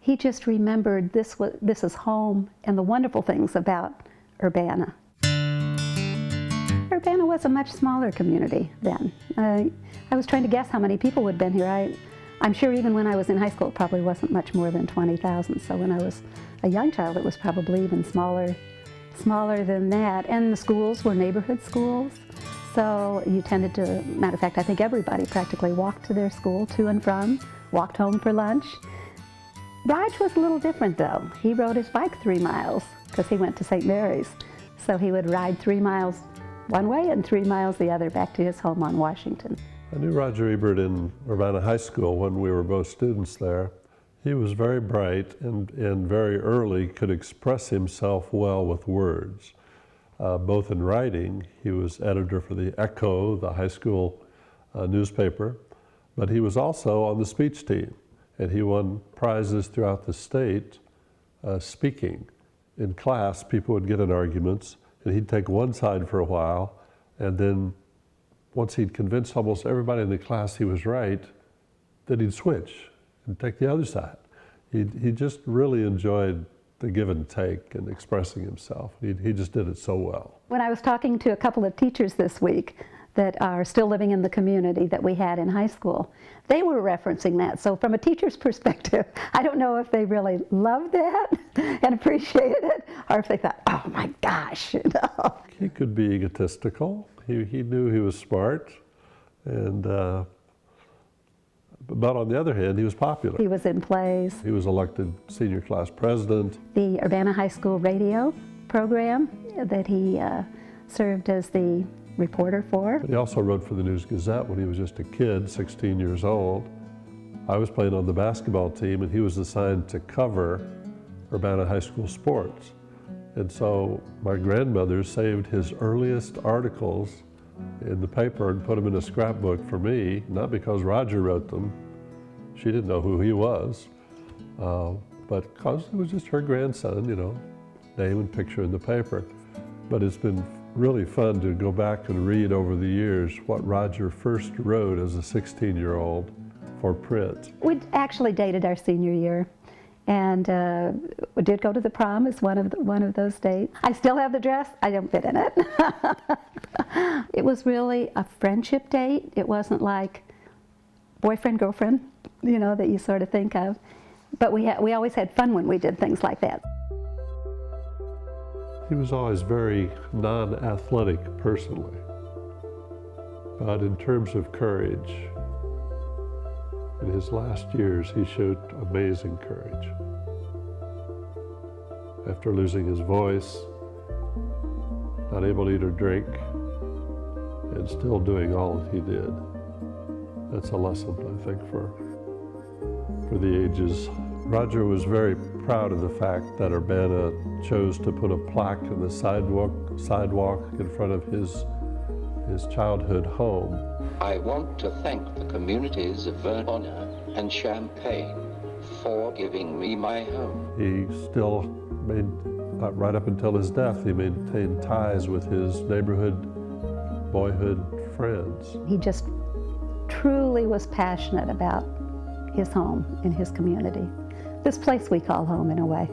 He just remembered this is home and the wonderful things about Urbana. Urbana was a much smaller community then. I was trying to guess how many people would have been here. I'm sure even when I was in high school, it probably wasn't much more than 20,000. So when I was a young child, it was probably even smaller than that. And the schools were neighborhood schools. So you tended to, matter of fact, I think everybody practically walked to their school, to and from, walked home for lunch. Raj was a little different though. He rode his bike 3 miles because he went to St. Mary's. So he would ride 3 miles one way and 3 miles the other back to his home on Washington. I knew Roger Ebert in Urbana High School when we were both students there. He was very bright and very early could express himself well with words. Both in writing, he was editor for the Echo, the high school newspaper, but he was also on the speech team, and he won prizes throughout the state speaking. In class, people would get in arguments, and he'd take one side for a while, and then once he'd convinced almost everybody in the class he was right, then he'd switch and take the other side. He just really enjoyed the give and take and expressing himself. He just did it so well. When I was talking to a couple of teachers this week that are still living in the community that we had in high school, they were referencing that. So from a teacher's perspective, I don't know if they really loved that and appreciated it, or if they thought, oh my gosh, you know. He could be egotistical. He knew he was smart, and but on the other hand, he was popular. He was in plays. He was elected senior class president. The Urbana High School radio program that he served as the reporter for. But he also wrote for the News-Gazette when he was just a kid, 16 years old. I was playing on the basketball team, and he was assigned to cover Urbana High School sports. And so my grandmother saved his earliest articles in the paper and put them in a scrapbook for me, not because Roger wrote them. She didn't know who he was, but because it was just her grandson, you know, name and picture in the paper. But it's been really fun to go back and read over the years what Roger first wrote as a 16-year-old for print. We actually dated our senior year, and we did go to the prom as one of those dates. I still have the dress. I don't fit in it. It was really a friendship date. It wasn't like boyfriend, girlfriend, you know, that you sort of think of. But we always had fun when we did things like that. He was always very non-athletic personally, but in terms of courage, in his last years he showed amazing courage. After losing his voice, not able to eat or drink, and still doing all that he did. That's a lesson, I think, for the ages. Roger was very proud of the fact that Urbana chose to put a plaque in the sidewalk in front of his childhood home. I want to thank the communities of Urbana and Champaign for giving me my home. He still made, right up until his death, he maintained ties with his neighborhood, boyhood friends. He just truly was passionate about his home and his community. This place we call home in a way.